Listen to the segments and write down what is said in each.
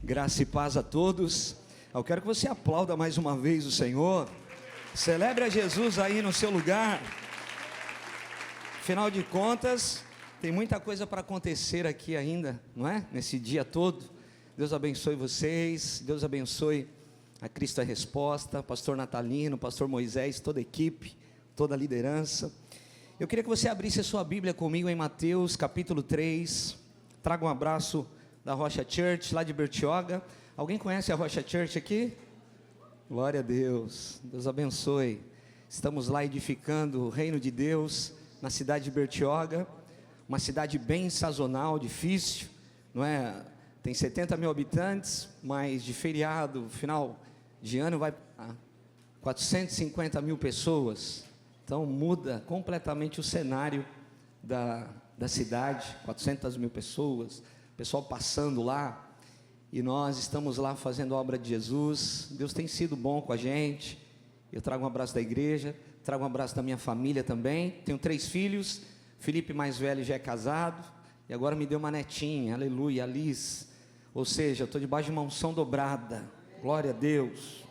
Graça e paz a todos. Eu quero que você aplauda mais uma vez o Senhor. Celebre a Jesus aí no seu lugar. Afinal de contas, tem muita coisa para acontecer aqui ainda, não é? Nesse dia todo. Deus abençoe vocês. Deus abençoe a Cristo a Resposta, pastor Natalino, pastor Moisés, toda a equipe, toda a liderança. Eu queria que você abrisse a sua Bíblia comigo em Mateus capítulo 3. Traga um abraço da Rocha Church, lá de Bertioga. Alguém conhece a Rocha Church aqui? Glória a Deus, Deus abençoe. Estamos lá edificando o reino de Deus na cidade de Bertioga, uma cidade bem sazonal, difícil, não é? Tem 70 mil habitantes, mas de feriado, final de ano, vai a 450 mil pessoas. Então muda completamente o cenário da cidade, 400 mil pessoas, pessoal passando lá, e nós estamos lá fazendo a obra de Jesus. Deus tem sido bom com a gente. Eu trago um abraço da igreja, trago um abraço da minha família também. Tenho 3 filhos, Felipe mais velho já é casado, e agora me deu uma netinha, aleluia, Alice. Ou seja, eu estou debaixo de uma unção dobrada, glória a Deus.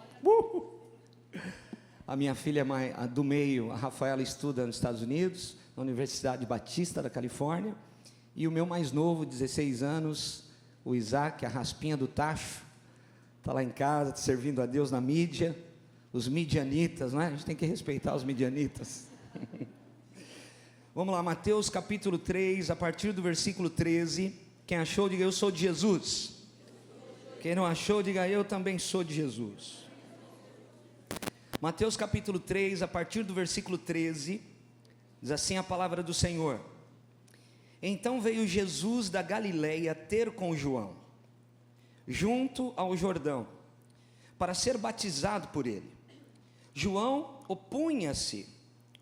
A minha filha do meio, a Rafaela, estuda nos Estados Unidos, na Universidade Batista da Califórnia. E o meu mais novo, 16 anos, o Isaac, a raspinha do tacho, está lá em casa, servindo a Deus na mídia. Os midianitas, não é? A gente tem que respeitar os midianitas. Vamos lá, Mateus capítulo 3, a partir do versículo 13. Quem achou, diga: eu sou de Jesus. Quem não achou, diga: eu também sou de Jesus. Mateus capítulo 3, a partir do versículo 13, diz assim a palavra do Senhor: então veio Jesus da Galileia ter com João, junto ao Jordão, para ser batizado por ele. João opunha-se,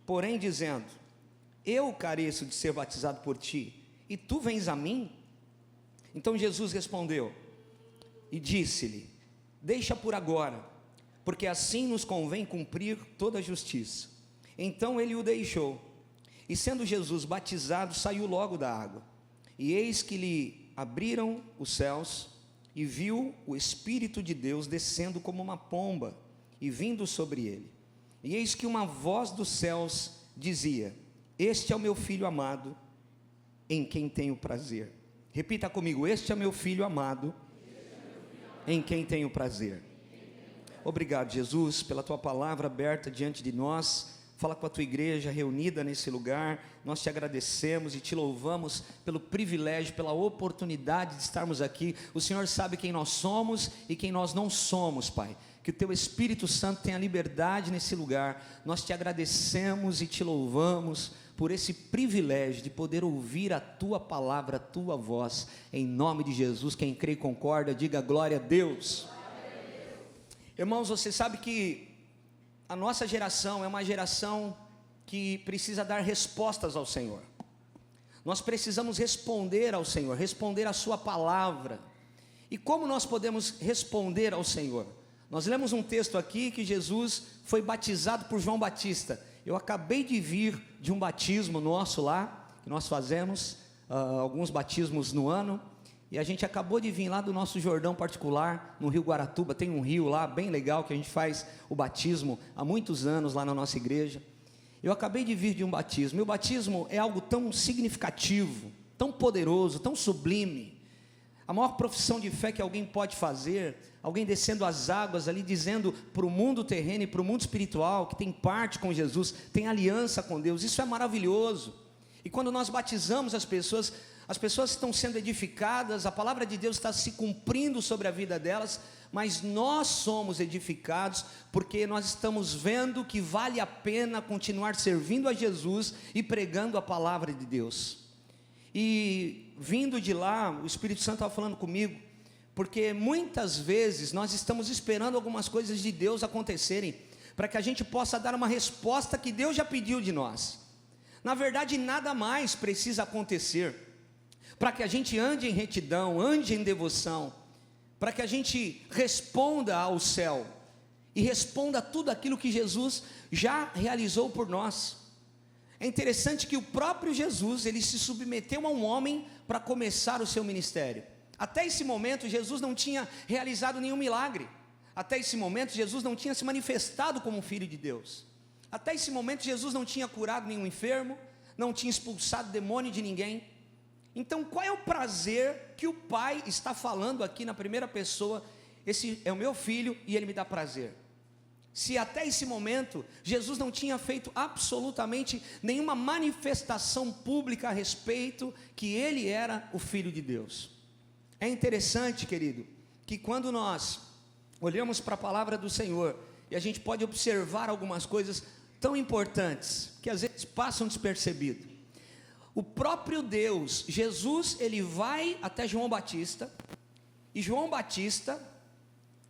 porém, dizendo: eu careço de ser batizado por ti, e tu vens a mim? Então Jesus respondeu e disse-lhe: deixa por agora, porque assim nos convém cumprir toda a justiça. Então ele o deixou. E sendo Jesus batizado, saiu logo da água. E eis que lhe abriram os céus, e viu o Espírito de Deus descendo como uma pomba, e vindo sobre ele. E eis que uma voz dos céus dizia: este é o meu Filho amado, em quem tenho prazer. Repita comigo: este é meu Filho amado, em quem tenho prazer. Obrigado, Jesus, pela tua palavra aberta diante de nós. Fala com a tua igreja reunida nesse lugar. Nós te agradecemos e te louvamos pelo privilégio, pela oportunidade de estarmos aqui. O Senhor sabe quem nós somos e quem nós não somos, Pai. Que o teu Espírito Santo tenha liberdade nesse lugar. Nós te agradecemos e te louvamos por esse privilégio de poder ouvir a tua palavra, a tua voz. Em nome de Jesus, quem crê e concorda, diga glória a Deus. Irmãos, você sabe que a nossa geração é uma geração que precisa dar respostas ao Senhor. Nós precisamos responder ao Senhor, responder a sua palavra. E como nós podemos responder ao Senhor? Nós lemos um texto aqui que Jesus foi batizado por João Batista. Eu acabei de vir de um batismo nosso lá, que nós fazemos alguns batismos no ano. E a gente acabou de vir lá do nosso Jordão particular, no Rio Guaratuba. Tem um rio lá bem legal que a gente faz o batismo há muitos anos lá na nossa igreja. Eu acabei de vir de um batismo. E o batismo é algo tão significativo, tão poderoso, tão sublime. A maior profissão de fé que alguém pode fazer, alguém descendo as águas ali, dizendo para o mundo terreno e para o mundo espiritual que tem parte com Jesus, tem aliança com Deus. Isso é maravilhoso. E quando nós batizamos as pessoas estão sendo edificadas, a palavra de Deus está se cumprindo sobre a vida delas, mas nós somos edificados, porque nós estamos vendo que vale a pena continuar servindo a Jesus e pregando a palavra de Deus. E vindo de lá, o Espírito Santo estava falando comigo, porque muitas vezes nós estamos esperando algumas coisas de Deus acontecerem, para que a gente possa dar uma resposta que Deus já pediu de nós. Na verdade, nada mais precisa acontecer para que a gente ande em retidão, ande em devoção, para que a gente responda ao céu e responda tudo aquilo que Jesus já realizou por nós. É interessante que o próprio Jesus, ele se submeteu a um homem para começar o seu ministério. Até esse momento, Jesus não tinha realizado nenhum milagre. Até esse momento, Jesus não tinha se manifestado como Filho de Deus. Até esse momento, Jesus não tinha curado nenhum enfermo, não tinha expulsado demônio de ninguém. Então, qual é o prazer que o Pai está falando aqui na primeira pessoa? Esse é o meu filho e ele me dá prazer. Se até esse momento, Jesus não tinha feito absolutamente nenhuma manifestação pública a respeito que ele era o Filho de Deus. É interessante, querido, que quando nós olhamos para a palavra do Senhor, e a gente pode observar algumas coisas tão importantes, que às vezes passam despercebido. O próprio Deus, Jesus, ele vai até João Batista, e João Batista,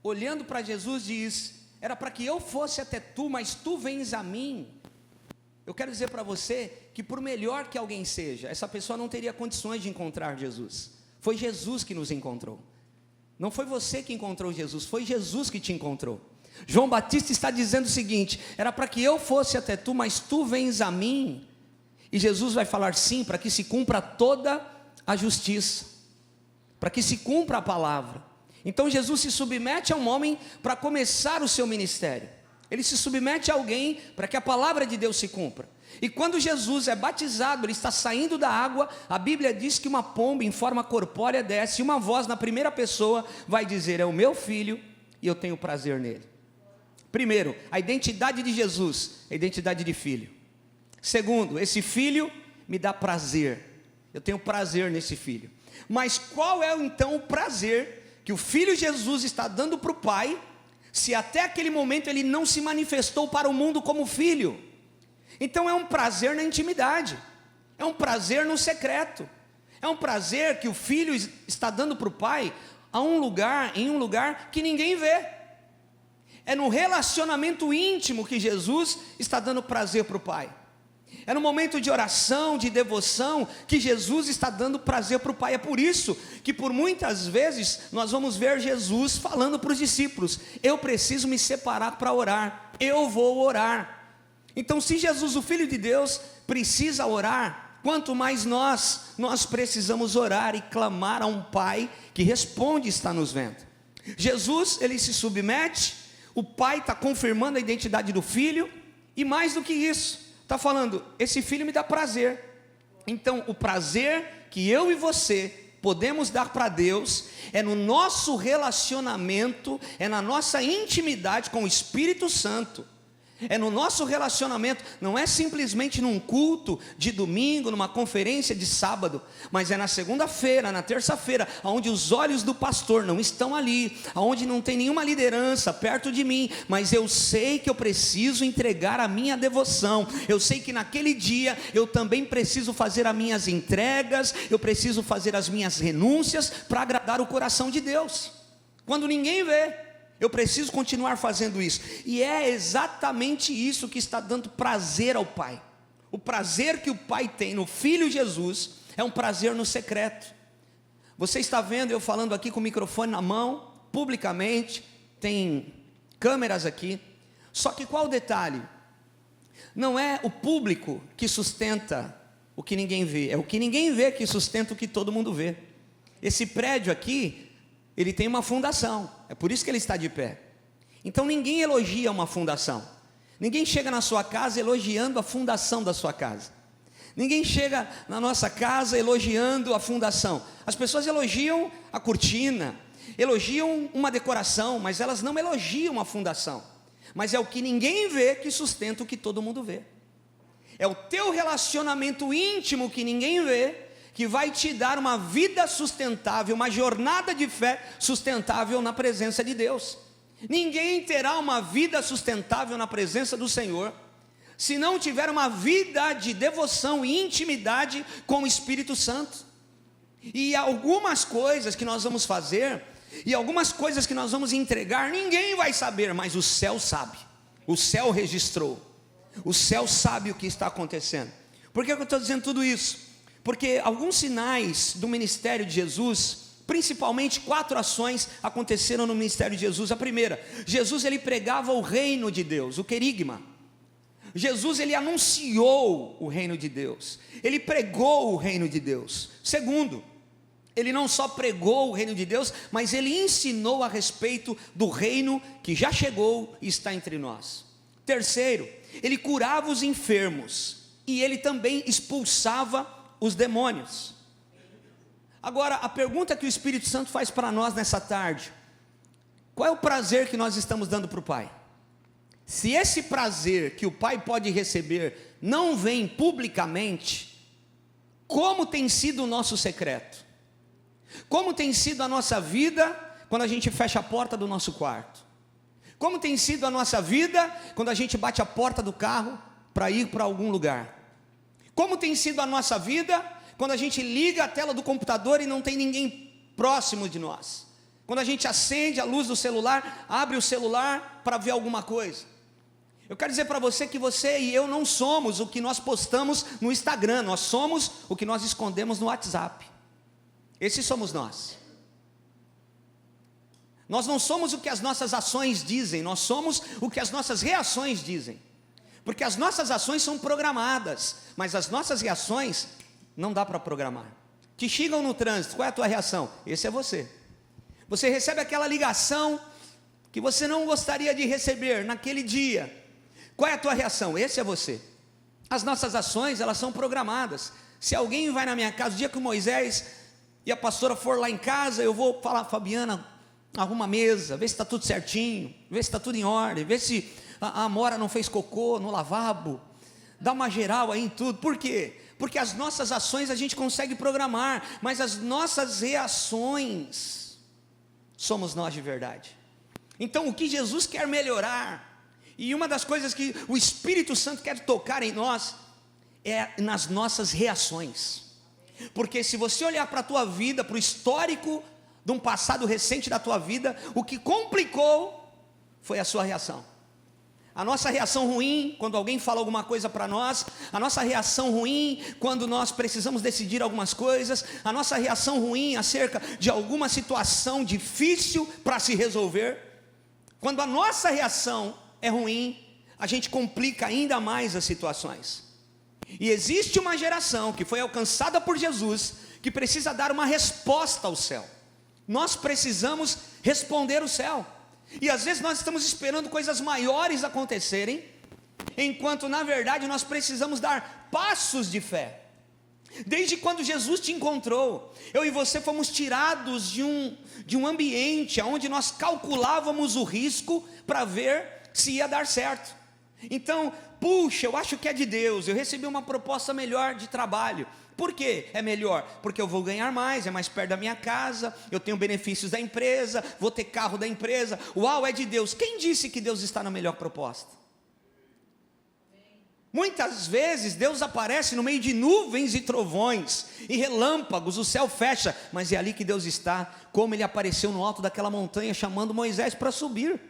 olhando para Jesus, diz: era para que eu fosse até tu, mas tu vens a mim. Eu quero dizer para você, que por melhor que alguém seja, essa pessoa não teria condições de encontrar Jesus. Foi Jesus que nos encontrou. Não foi você que encontrou Jesus, foi Jesus que te encontrou. João Batista está dizendo o seguinte: era para que eu fosse até tu, mas tu vens a mim. E Jesus vai falar sim, para que se cumpra toda a justiça, para que se cumpra a palavra. Então Jesus se submete a um homem para começar o seu ministério. Ele se submete a alguém para que a palavra de Deus se cumpra. E quando Jesus é batizado, ele está saindo da água, a Bíblia diz que uma pomba em forma corpórea desce, e uma voz na primeira pessoa vai dizer: é o meu filho e eu tenho prazer nele. Primeiro, a identidade de Jesus, a identidade de filho. Segundo, esse filho me dá prazer, eu tenho prazer nesse filho. Mas qual é então o prazer que o filho Jesus está dando para o pai, se até aquele momento ele não se manifestou para o mundo como filho? Então é um prazer na intimidade, é um prazer no secreto, é um prazer que o filho está dando para o pai em um lugar que ninguém vê. É no relacionamento íntimo que Jesus está dando prazer para o pai. É no momento de oração, de devoção, que Jesus está dando prazer para o Pai. É por isso que por muitas vezes nós vamos ver Jesus falando para os discípulos: eu preciso me separar para orar, eu vou orar. Então, se Jesus, o Filho de Deus, precisa orar, quanto mais nós precisamos orar e clamar a um Pai que responde e está nos vendo. Jesus, ele se submete, o Pai está confirmando a identidade do Filho, e mais do que isso, está falando: esse filho me dá prazer. Então o prazer que eu e você podemos dar para Deus é no nosso relacionamento, é na nossa intimidade com o Espírito Santo, é no nosso relacionamento. Não é simplesmente num culto de domingo, numa conferência de sábado, mas é na segunda-feira, na terça-feira, onde os olhos do pastor não estão ali, onde não tem nenhuma liderança perto de mim, mas eu sei que eu preciso entregar a minha devoção, eu sei que naquele dia eu também preciso fazer as minhas entregas, eu preciso fazer as minhas renúncias para agradar o coração de Deus. Quando ninguém vê, eu preciso continuar fazendo isso. E é exatamente isso que está dando prazer ao Pai. O prazer que o Pai tem no Filho Jesus é um prazer no secreto. Você está vendo eu falando aqui com o microfone na mão, publicamente, tem câmeras aqui. Só que qual o detalhe? Não é o público que sustenta o que ninguém vê, é o que ninguém vê que sustenta o que todo mundo vê. Esse prédio aqui, ele tem uma fundação, é por isso que ele está de pé. Então ninguém elogia uma fundação, ninguém chega na sua casa elogiando a fundação da sua casa, ninguém chega na nossa casa elogiando a fundação. As pessoas elogiam a cortina, elogiam uma decoração, mas elas não elogiam a fundação. Mas é o que ninguém vê que sustenta o que todo mundo vê. É o teu relacionamento íntimo que ninguém vê, que vai te dar uma vida sustentável, uma jornada de fé sustentável na presença de Deus. Ninguém terá uma vida sustentável na presença do Senhor se não tiver uma vida de devoção e intimidade com o Espírito Santo. E algumas coisas que nós vamos fazer, e algumas coisas que nós vamos entregar, ninguém vai saber, mas o céu sabe, o céu registrou, o céu sabe o que está acontecendo. Por que eu estou dizendo tudo isso? Porque alguns sinais do ministério de Jesus, principalmente 4 ações aconteceram no ministério de Jesus. A primeira, Jesus ele pregava o reino de Deus, o querigma. Jesus ele anunciou o reino de Deus, ele pregou o reino de Deus. Segundo, Ele não só pregou o reino de Deus, mas ele ensinou a respeito do reino que já chegou e está entre nós. Terceiro, ele curava os enfermos e ele também expulsava os demônios. Agora, a pergunta que o Espírito Santo faz para nós nessa tarde: qual é o prazer que nós estamos dando para o Pai? Se esse prazer que o Pai pode receber não vem publicamente, como tem sido o nosso secreto? Como tem sido a nossa vida quando a gente fecha a porta do nosso quarto? Como tem sido a nossa vida quando a gente bate a porta do carro para ir para algum lugar? Como tem sido a nossa vida quando a gente liga a tela do computador e não tem ninguém próximo de nós? Quando a gente acende a luz do celular, abre o celular para ver alguma coisa. Eu quero dizer para você que você e eu não somos o que nós postamos no Instagram, nós somos o que nós escondemos no WhatsApp. Esses somos nós. Nós não somos o que as nossas ações dizem, nós somos o que as nossas reações dizem. Porque as nossas ações são programadas, mas as nossas reações não dá para programar. Te xingam no trânsito, qual é a tua reação? Esse é você. Você recebe aquela ligação que você não gostaria de receber naquele dia. Qual é a tua reação? Esse é você. As nossas ações, elas são programadas. Se alguém vai na minha casa, o dia que o Moisés e a pastora for lá em casa, eu vou falar: Fabiana, arruma a mesa, vê se está tudo certinho, vê se está tudo em ordem, vê se a Amora não fez cocô no lavabo, dá uma geral aí em tudo. Por quê? Porque as nossas ações a gente consegue programar, mas as nossas reações somos nós de verdade. Então o que Jesus quer melhorar, e uma das coisas que o Espírito Santo quer tocar em nós, é nas nossas reações. Porque se você olhar para a tua vida, para o histórico de um passado recente da tua vida, o que complicou foi a sua reação. A nossa reação ruim quando alguém fala alguma coisa para nós, a nossa reação ruim quando nós precisamos decidir algumas coisas, a nossa reação ruim acerca de alguma situação difícil para se resolver. Quando a nossa reação é ruim, a gente complica ainda mais as situações. E existe uma geração que foi alcançada por Jesus, que precisa dar uma resposta ao céu. Nós precisamos responder o céu. E às vezes nós estamos esperando coisas maiores acontecerem, enquanto na verdade nós precisamos dar passos de fé. Desde quando Jesus te encontrou, eu e você fomos tirados de um ambiente onde nós calculávamos o risco para ver se ia dar certo. Então, puxa, eu acho que é de Deus, eu recebi uma proposta melhor de trabalho. Por quê? É melhor? Porque eu vou ganhar mais, é mais perto da minha casa, eu tenho benefícios da empresa, vou ter carro da empresa. Uau, é de Deus. Quem disse que Deus está na melhor proposta? Muitas vezes Deus aparece no meio de nuvens e trovões e relâmpagos, o céu fecha, mas é ali que Deus está, como Ele apareceu no alto daquela montanha chamando Moisés para subir.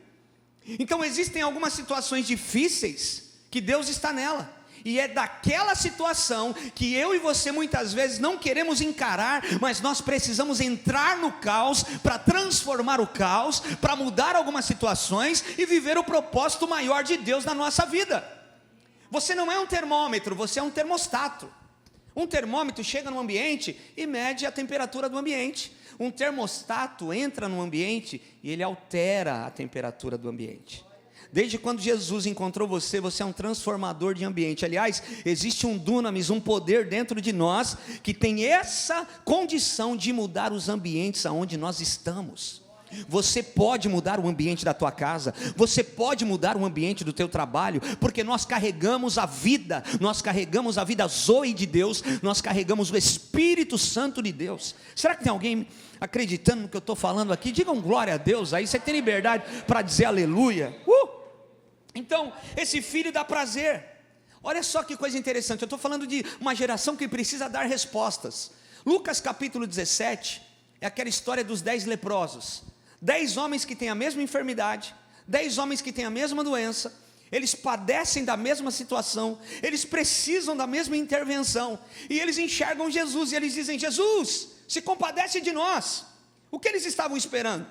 Então existem algumas situações difíceis que Deus está nela, e é daquela situação que eu e você muitas vezes não queremos encarar, mas nós precisamos entrar no caos para transformar o caos, para mudar algumas situações e viver o propósito maior de Deus na nossa vida. Você não é um termômetro, você é um termostato. Um termômetro chega no ambiente e mede a temperatura do ambiente. Um termostato entra no ambiente e ele altera a temperatura do ambiente. Desde quando Jesus encontrou você, você é um transformador de ambiente. Aliás, existe um dunamis, um poder dentro de nós que tem essa condição de mudar os ambientes aonde nós estamos. Você pode mudar o ambiente da tua casa, você pode mudar o ambiente do teu trabalho, porque nós carregamos a vida Zoe de Deus, nós carregamos o Espírito Santo de Deus. Será que tem alguém acreditando no que eu estou falando aqui? Digam glória a Deus aí, você tem liberdade para dizer aleluia. Então, esse filho dá prazer. Olha só que coisa interessante, eu estou falando de uma geração que precisa dar respostas. Lucas capítulo 17, é aquela história dos 10 leprosos. 10 homens que têm a mesma enfermidade, 10 homens que têm a mesma doença, eles padecem da mesma situação, eles precisam da mesma intervenção, e eles enxergam Jesus, e eles dizem: Jesus, se compadece de nós. O que eles estavam esperando?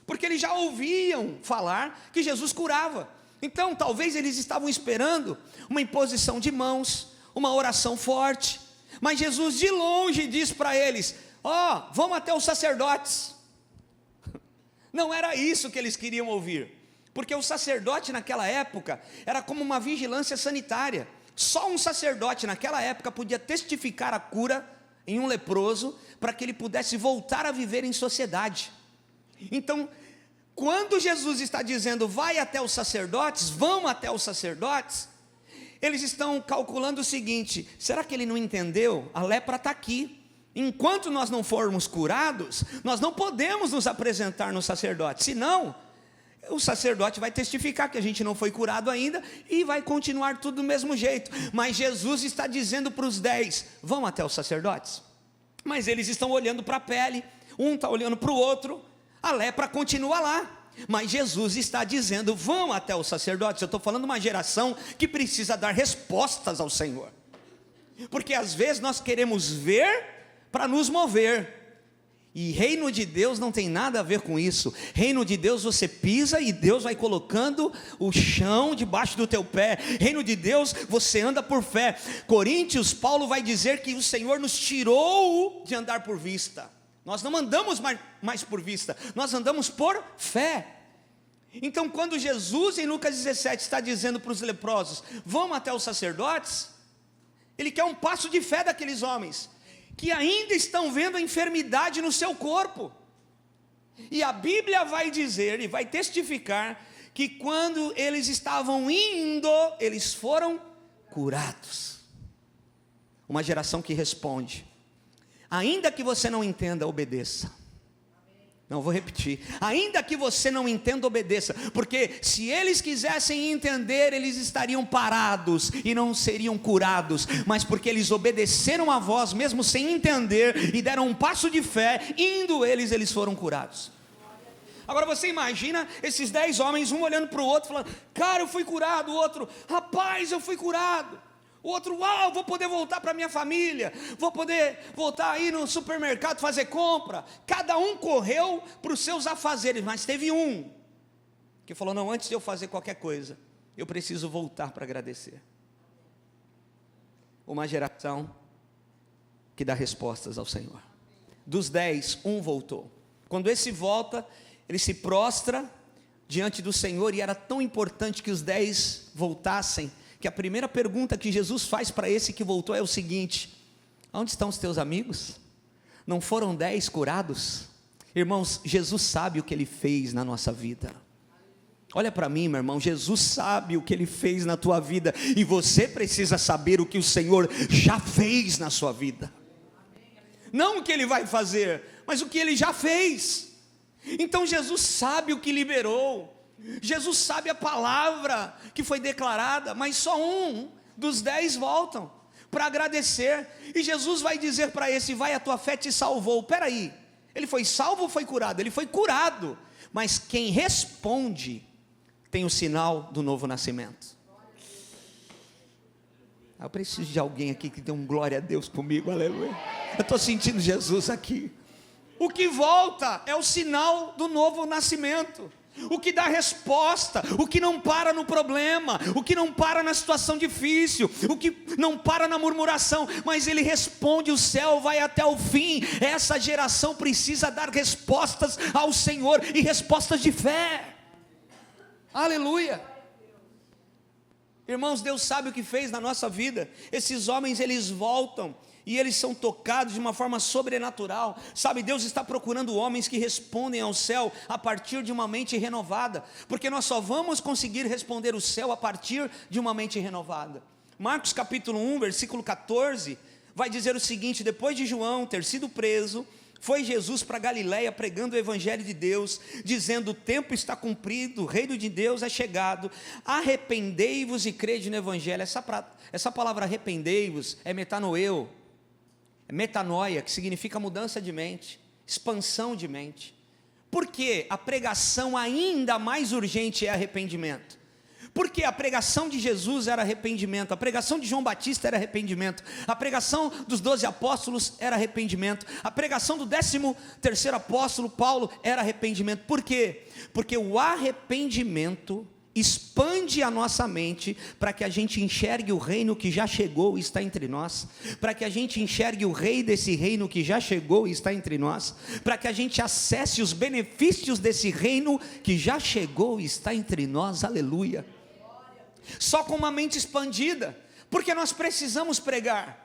Porque eles já ouviam falar que Jesus curava, então talvez eles estavam esperando uma imposição de mãos, uma oração forte, Mas Jesus de longe diz para eles: ó, vamos até os sacerdotes. Não era isso que eles queriam ouvir, porque o sacerdote naquela época era como uma vigilância sanitária. Só um sacerdote naquela época podia testificar a cura em um leproso, para que ele pudesse voltar a viver em sociedade. Então, quando Jesus está dizendo, vai até os sacerdotes, vão até os sacerdotes, eles estão calculando o seguinte: será que ele não entendeu? A lepra está aqui. Enquanto nós não formos curados, nós não podemos nos apresentar no sacerdote, senão o sacerdote vai testificar que a gente não foi curado ainda, e vai continuar tudo do mesmo jeito. Mas Jesus está dizendo para os 10, vão até os sacerdotes. Mas eles estão olhando para a pele, um está olhando para o outro, a lepra continua lá. Mas Jesus está dizendo, vão até os sacerdotes. Eu estou falando de uma geração que precisa dar respostas ao Senhor, porque às vezes nós queremos ver para nos mover, e reino de Deus não tem nada a ver com isso. Reino de Deus você pisa e Deus vai colocando o chão debaixo do teu pé. Reino de Deus você anda por fé. Coríntios, Paulo vai dizer que o Senhor nos tirou de andar por vista. Nós não andamos mais por vista, nós andamos por fé. Então quando Jesus em Lucas 17 está dizendo para os leprosos, vão até os sacerdotes, ele quer um passo de fé daqueles homens que ainda estão vendo a enfermidade no seu corpo. E a Bíblia vai dizer e vai testificar que quando eles estavam indo, eles foram curados. Uma geração que responde. Ainda que você não entenda, obedeça. Não, vou repetir. Ainda que você não entenda, obedeça. Porque se eles quisessem entender, eles estariam parados e não seriam curados. Mas porque eles obedeceram a voz, mesmo sem entender, e deram um passo de fé, indo eles foram curados. Agora você imagina esses 10 homens, um olhando para o outro, falando, cara, eu fui curado. O outro, rapaz, eu fui curado. O outro, uau, vou poder voltar para minha família, vou poder voltar aí no supermercado fazer compra. Cada um correu para os seus afazeres, mas teve um que falou, não, antes de eu fazer qualquer coisa, eu preciso voltar para agradecer. Uma geração que dá respostas ao Senhor. Dos 10, um voltou. Quando esse volta, ele se prostra diante do Senhor, e era tão importante que os 10 voltassem, que a primeira pergunta que Jesus faz para esse que voltou é o seguinte: onde estão os teus amigos? Não foram 10 curados? Irmãos, Jesus sabe o que Ele fez na nossa vida. Olha para mim, meu irmão, Jesus sabe o que Ele fez na tua vida, e você precisa saber o que o Senhor já fez na sua vida. Não o que Ele vai fazer, mas o que Ele já fez. Então Jesus sabe o que liberou, Jesus sabe a palavra que foi declarada, mas só um dos 10 voltam para agradecer. E Jesus vai dizer para esse, vai, a tua fé te salvou. Peraí, ele foi salvo ou foi curado? Ele foi curado, mas quem responde tem o sinal do novo nascimento. Eu preciso de alguém aqui que dê um glória a Deus comigo, aleluia. Eu estou sentindo Jesus aqui. O que volta é o sinal do novo nascimento. O que dá resposta, o que não para no problema, o que não para na situação difícil, o que não para na murmuração, mas ele responde, o céu vai até o fim. Essa geração precisa dar respostas ao Senhor, e respostas de fé. Aleluia. Irmãos, Deus sabe o que fez na nossa vida. Esses homens, eles voltam e eles são tocados de uma forma sobrenatural. Sabe, Deus está procurando homens que respondem ao céu a partir de uma mente renovada, porque nós só vamos conseguir responder o céu a partir de uma mente renovada. Marcos capítulo 1, versículo 14, vai dizer o seguinte: depois de João ter sido preso, foi Jesus para Galiléia pregando o evangelho de Deus, dizendo, o tempo está cumprido, o reino de Deus é chegado, arrependei-vos e crede no evangelho. Essa palavra arrependei-vos é metanoeu, é metanoia, que significa mudança de mente, expansão de mente. Por que a pregação ainda mais urgente é arrependimento? Porque a pregação de Jesus era arrependimento, a pregação de João Batista era arrependimento, a pregação dos 12 apóstolos era arrependimento, a pregação do 13º apóstolo Paulo era arrependimento. Por quê? Porque o arrependimento expande a nossa mente para que a gente enxergue o reino que já chegou e está entre nós, para que a gente enxergue o rei desse reino que já chegou e está entre nós, para que a gente acesse os benefícios desse reino que já chegou e está entre nós, aleluia. Só com uma mente expandida, porque nós precisamos pregar,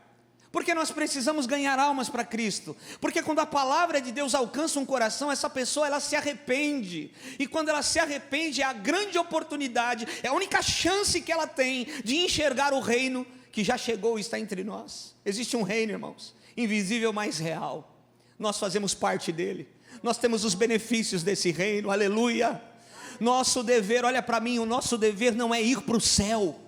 porque nós precisamos ganhar almas para Cristo, porque quando a palavra de Deus alcança um coração, essa pessoa ela se arrepende, e quando ela se arrepende é a grande oportunidade, é a única chance que ela tem de enxergar o reino que já chegou e está entre nós. Existe um reino, irmãos, invisível, mas real, nós fazemos parte dele, nós temos os benefícios desse reino, aleluia. Nosso dever, olha para mim, o nosso dever não é ir para o céu,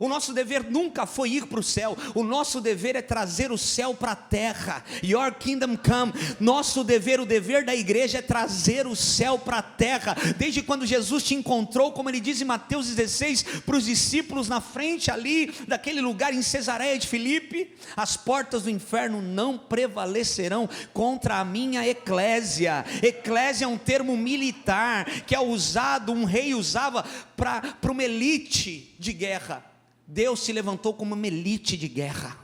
o nosso dever nunca foi ir para o céu, o nosso dever é trazer o céu para a terra, your kingdom come. Nosso dever, o dever da igreja é trazer o céu para a terra. Desde quando Jesus te encontrou, como ele diz em Mateus 16, para os discípulos na frente ali, daquele lugar em Cesareia de Filipe, as portas do inferno não prevalecerão contra a minha eclésia. Eclésia é um termo militar, que é usado, um rei usava para uma elite de guerra. Deus se levantou como uma elite de guerra.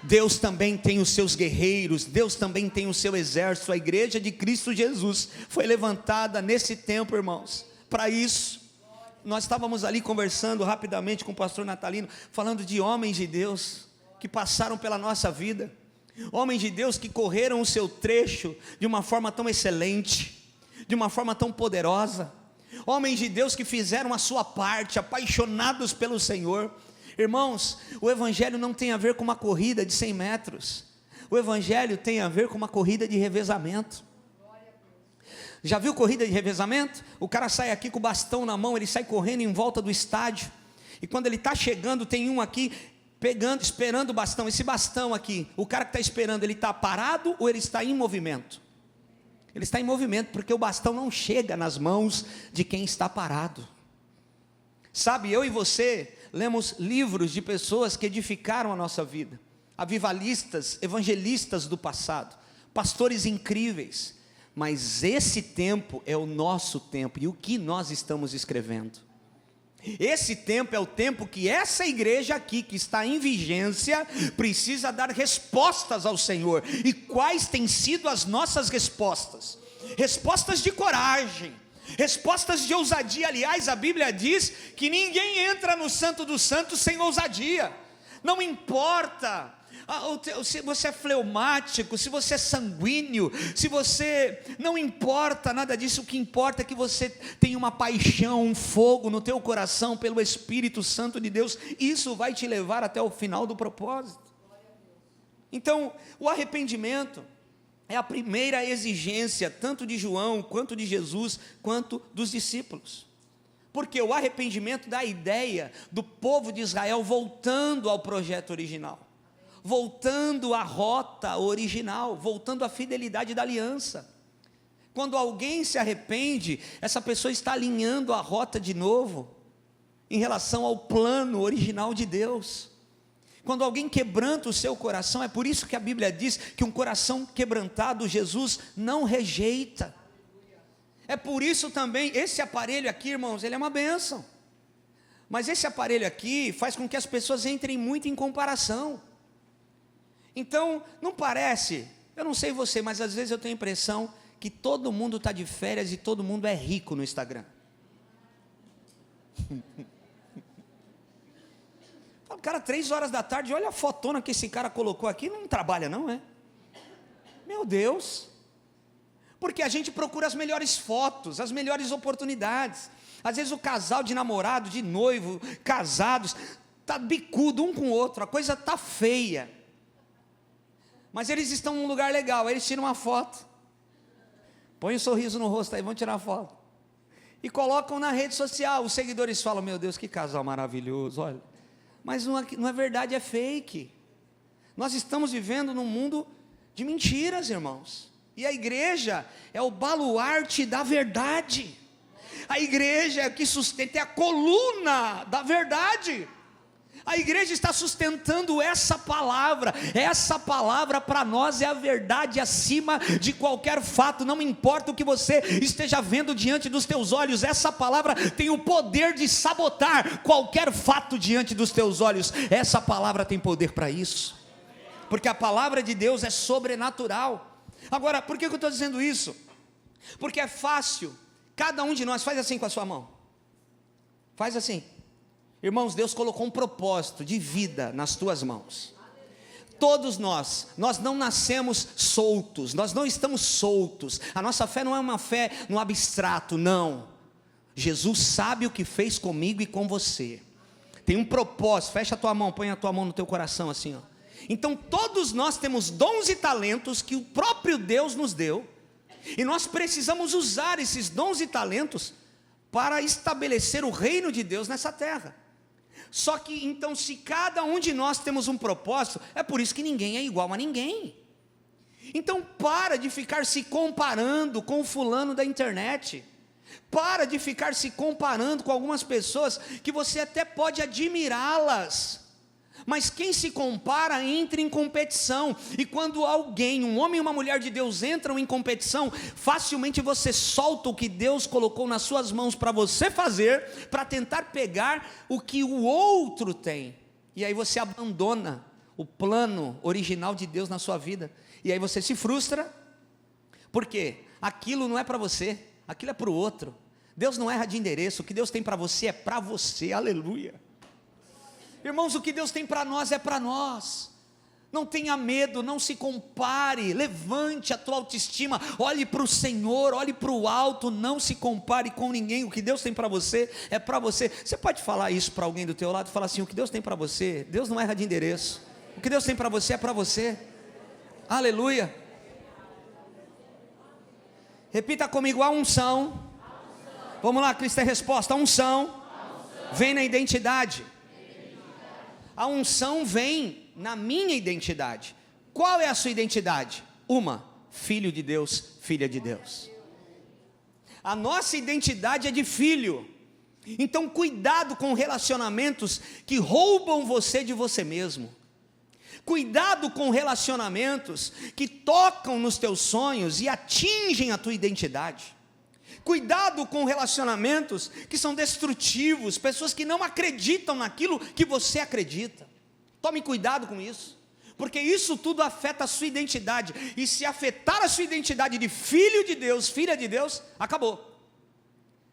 Deus também tem os seus guerreiros, Deus também tem o seu exército. A igreja de Cristo Jesus foi levantada nesse tempo, irmãos, para isso. Nós estávamos ali conversando rapidamente com o pastor Natalino, falando de homens de Deus que passaram pela nossa vida, homens de Deus que correram o seu trecho de uma forma tão excelente, de uma forma tão poderosa, homens de Deus que fizeram a sua parte, apaixonados pelo Senhor. Irmãos, o evangelho não tem a ver com uma corrida de 100 metros, o evangelho tem a ver com uma corrida de revezamento. Já viu corrida de revezamento? O cara sai aqui com o bastão na mão, ele sai correndo em volta do estádio, e quando ele está chegando, tem um aqui pegando, esperando o bastão. Esse bastão aqui, o cara que está esperando, ele está parado ou ele está em movimento? Ele está em movimento, porque o bastão não chega nas mãos de quem está parado. Sabe, eu e você lemos livros de pessoas que edificaram a nossa vida, avivalistas, evangelistas do passado, pastores incríveis, mas esse tempo é o nosso tempo, e o que nós estamos escrevendo? Esse tempo é o tempo que essa igreja aqui, que está em vigência, precisa dar respostas ao Senhor. E quais têm sido as nossas respostas? Respostas de coragem, respostas de ousadia. Aliás, a Bíblia diz que ninguém entra no Santo dos Santos sem ousadia. Não importa se você é fleumático, se você é sanguíneo, se você, não importa nada disso. O que importa é que você tem uma paixão, um fogo no teu coração pelo Espírito Santo de Deus. Isso vai te levar até o final do propósito. Então, o arrependimento é a primeira exigência, tanto de João, quanto de Jesus, quanto dos discípulos. Porque o arrependimento dá a ideia do povo de Israel voltando ao projeto original, voltando à rota original, voltando à fidelidade da aliança. Quando alguém se arrepende, essa pessoa está alinhando a rota de novo, em relação ao plano original de Deus. Quando alguém quebranta o seu coração, é por isso que a Bíblia diz que um coração quebrantado, Jesus não rejeita. É por isso também, esse aparelho aqui, irmãos, ele é uma bênção. Mas esse aparelho aqui faz com que as pessoas entrem muito em comparação. Então, não parece, eu não sei você, mas às vezes eu tenho a impressão que todo mundo está de férias e todo mundo é rico no Instagram. Fala, cara, 3 horas da tarde, olha a fotona que esse cara colocou aqui, não trabalha não, é? Meu Deus! Porque a gente procura as melhores fotos, as melhores oportunidades. Às vezes o casal de namorado, de noivo, casados, está bicudo um com o outro, a coisa está feia. Mas eles estão num lugar legal, eles tiram uma foto, põe um sorriso no rosto aí, vão tirar a foto, e colocam na rede social. Os seguidores falam, meu Deus, que casal maravilhoso, olha. Mas não é verdade, é fake. Nós estamos vivendo num mundo de mentiras, irmãos, e a igreja é o baluarte da verdade, a igreja é o que sustenta, é a coluna da verdade. A igreja está sustentando essa palavra para nós é a verdade acima de qualquer fato, não importa o que você esteja vendo diante dos teus olhos, essa palavra tem o poder de sabotar qualquer fato diante dos teus olhos, essa palavra tem poder para isso, porque a palavra de Deus é sobrenatural. Agora, por que eu estou dizendo isso? Porque é fácil, cada um de nós, faz assim com a sua mão, faz assim. Irmãos, Deus colocou um propósito de vida nas tuas mãos. Todos nós não nascemos soltos, nós não estamos soltos. A nossa fé não é uma fé no abstrato, não. Jesus sabe o que fez comigo e com você. Tem um propósito, fecha a tua mão, põe a tua mão no teu coração assim, ó. Então todos nós temos dons e talentos que o próprio Deus nos deu. E nós precisamos usar esses dons e talentos para estabelecer o reino de Deus nessa terra. Só que então, se cada um de nós temos um propósito, é por isso que ninguém é igual a ninguém. Então para de ficar se comparando com o fulano da internet. Para de ficar se comparando com algumas pessoas que você até pode admirá-las. Mas quem se compara entra em competição, e quando alguém, um homem e uma mulher de Deus entram em competição, facilmente você solta o que Deus colocou nas suas mãos para você fazer, para tentar pegar o que o outro tem, e aí você abandona o plano original de Deus na sua vida, e aí você se frustra, porque aquilo não é para você, aquilo é para o outro. Deus não erra de endereço, o que Deus tem para você é para você, aleluia. Irmãos, o que Deus tem para nós é para nós. Não tenha medo, não se compare, levante a tua autoestima, olhe para o Senhor, olhe para o alto, não se compare com ninguém. O que Deus tem para você é para você. Você pode falar isso para alguém do teu lado, falar assim: o que Deus tem para você, Deus não erra de endereço, o que Deus tem para você é para você, aleluia. Repita comigo: a unção. Vamos lá, Cristo é resposta. A unção vem na identidade. A unção vem na minha identidade. Qual é a sua identidade? Uma: filho de Deus, filha de Deus. A nossa identidade é de filho. Então cuidado com relacionamentos que roubam você de você mesmo. Cuidado com relacionamentos que tocam nos teus sonhos e atingem a tua identidade. Cuidado com relacionamentos que são destrutivos, pessoas que não acreditam naquilo que você acredita. Tome cuidado com isso, porque isso tudo afeta a sua identidade, e se afetar a sua identidade de filho de Deus, filha de Deus, acabou.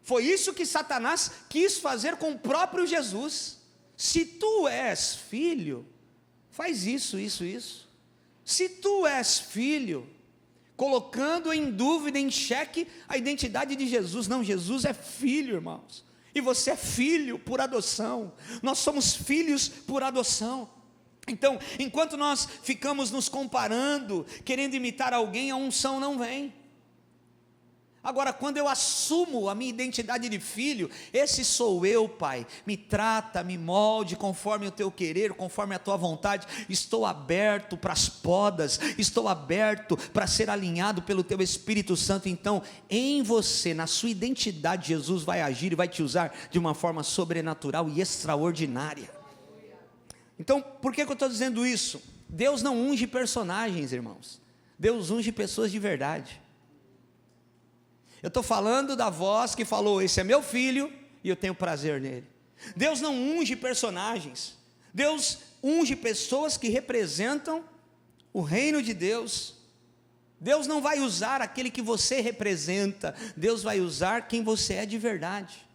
Foi isso que Satanás quis fazer com o próprio Jesus. Se tu és filho, faz isso. Se tu és filho, colocando em dúvida, em xeque a identidade de Jesus. Não, Jesus é filho, irmãos, e você é filho por adoção. Nós somos filhos por adoção. Então, enquanto nós ficamos nos comparando, querendo imitar alguém, a unção não vem. Agora, quando eu assumo a minha identidade de filho, esse sou eu, Pai, me trata, me molde conforme o teu querer, conforme a tua vontade. Estou aberto para as podas, estou aberto para ser alinhado pelo teu Espírito Santo. Então, em você, na sua identidade, Jesus vai agir e vai te usar de uma forma sobrenatural e extraordinária. Então, por que eu estou dizendo isso? Deus não unge personagens, irmãos, Deus unge pessoas de verdade. Eu estou falando da voz que falou: esse é meu filho e eu tenho prazer nele. Deus não unge personagens, Deus unge pessoas que representam o reino de Deus. Deus não vai usar aquele que você representa, Deus vai usar quem você é de verdade.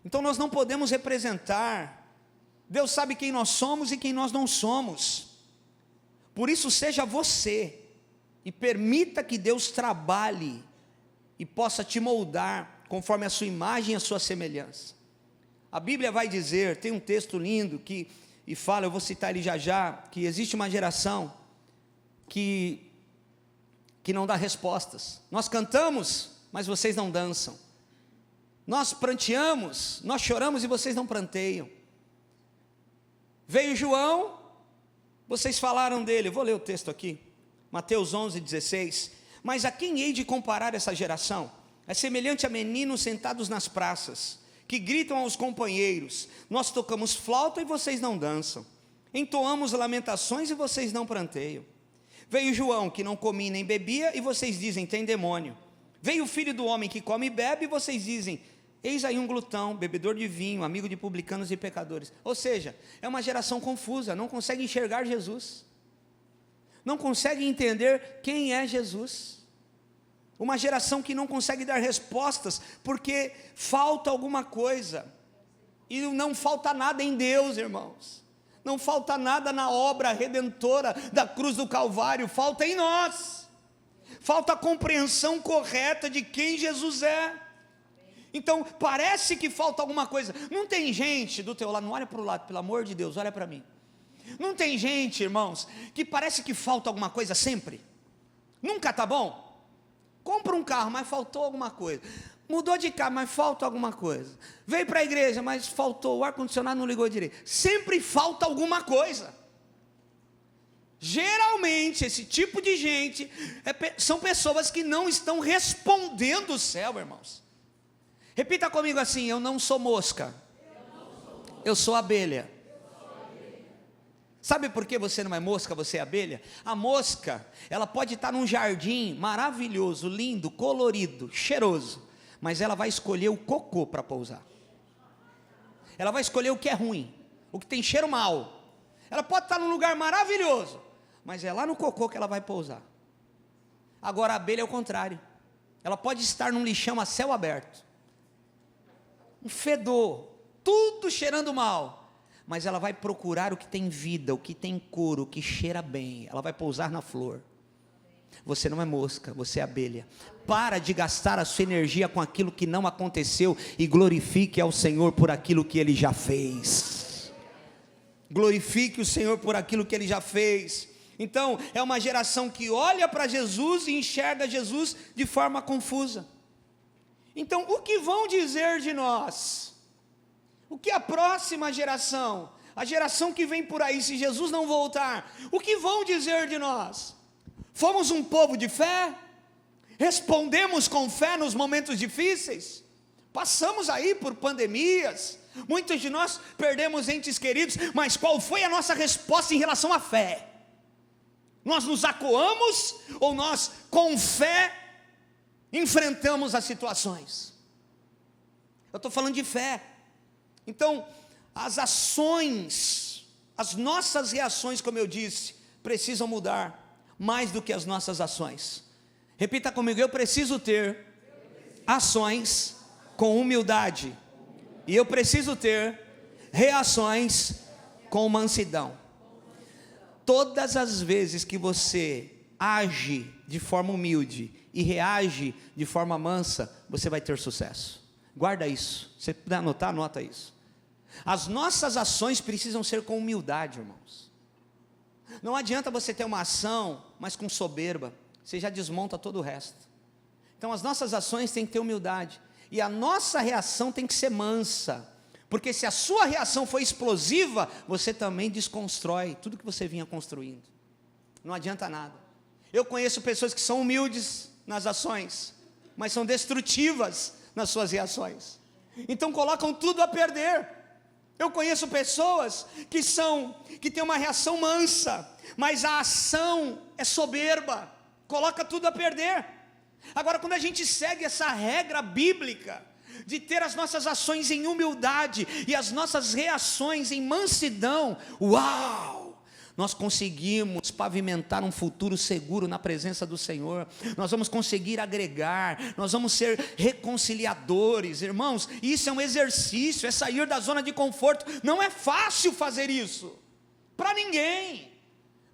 Então nós não podemos representar, Deus sabe quem nós somos e quem nós não somos. Por isso, seja você e permita que Deus trabalhe e possa te moldar conforme a sua imagem e a sua semelhança. A Bíblia vai dizer, tem um texto lindo e fala, eu vou citar ele já, que existe uma geração que não dá respostas. Nós cantamos, mas vocês não dançam. Nós pranteamos, nós choramos e vocês não pranteiam. Veio João, vocês falaram dele. Eu vou ler o texto aqui, Mateus 11:16. Mas a quem hei de comparar essa geração? É semelhante a meninos sentados nas praças, que gritam aos companheiros: nós tocamos flauta e vocês não dançam, entoamos lamentações e vocês não pranteiam. Veio João, que não comia nem bebia, e vocês dizem: tem demônio. Veio o filho do homem, que come e bebe, e vocês dizem: eis aí um glutão, bebedor de vinho, amigo de publicanos e pecadores. Ou seja, é uma geração confusa, não consegue enxergar Jesus, não consegue entender quem é Jesus. Uma geração que não consegue dar respostas, porque falta alguma coisa. E não falta nada em Deus, irmãos. Não falta nada na obra redentora da cruz do Calvário, falta em nós. Falta a compreensão correta de quem Jesus é. Então, parece que falta alguma coisa. Não tem gente do teu lado, não olha para o lado, pelo amor de Deus, olha para mim. Não tem gente, irmãos, que parece que falta alguma coisa sempre. Nunca está bom. Compra um carro, mas faltou alguma coisa. Mudou de carro, mas falta alguma coisa. Veio para a igreja, mas faltou, o ar-condicionado não ligou direito. Sempre falta alguma coisa. Geralmente, esse tipo de gente são pessoas que não estão respondendo o céu, irmãos. Repita comigo assim: eu não sou mosca, eu sou abelha. Sabe por que você não é mosca, você é abelha? A mosca, ela pode estar num jardim maravilhoso, lindo, colorido, cheiroso, mas ela vai escolher o cocô para pousar. Ela vai escolher o que é ruim, o que tem cheiro mal. Ela pode estar num lugar maravilhoso, mas é lá no cocô que ela vai pousar. Agora a abelha é o contrário. Ela pode estar num lixão a céu aberto, um fedor, tudo cheirando mal, mas ela vai procurar o que tem vida, o que tem cor, o que cheira bem. Ela vai pousar na flor. Você não é mosca, você é abelha. Para de gastar a sua energia com aquilo que não aconteceu e glorifique ao Senhor por aquilo que Ele já fez. Glorifique o Senhor por aquilo que Ele já fez. Então, é uma geração que olha para Jesus e enxerga Jesus de forma confusa. Então, o que vão dizer de nós? O que a próxima geração, a geração que vem por aí, se Jesus não voltar, o que vão dizer de nós? Fomos um povo de fé? Respondemos com fé nos momentos difíceis? Passamos aí por pandemias, muitos de nós perdemos entes queridos, mas qual foi a nossa resposta em relação à fé? Nós nos acuamos ou nós com fé enfrentamos as situações? Eu estou falando de fé. Então, as ações, as nossas reações, como eu disse, precisam mudar mais do que as nossas ações. Repita comigo: eu preciso ter ações com humildade, e eu preciso ter reações com mansidão. Todas as vezes que você age de forma humilde e reage de forma mansa, você vai ter sucesso. Guarda isso. Se você puder anotar, anota isso. As nossas ações precisam ser com humildade, irmãos. Não adianta você ter uma ação, mas com soberba, você já desmonta todo o resto. Então as nossas ações têm que ter humildade, e a nossa reação tem que ser mansa, porque se a sua reação for explosiva, você também desconstrói tudo que você vinha construindo. Não adianta nada. Eu conheço pessoas que são humildes nas ações, mas são destrutivas nas suas reações, então colocam tudo a perder. Eu conheço pessoas que têm uma reação mansa, mas a ação é soberba, coloca tudo a perder. Agora, quando a gente segue essa regra bíblica de ter as nossas ações em humildade e as nossas reações em mansidão, uau! Nós conseguimos pavimentar um futuro seguro na presença do Senhor. Nós vamos conseguir agregar, nós vamos ser reconciliadores, irmãos. Isso é um exercício, é sair da zona de conforto. Não é fácil fazer isso, para ninguém.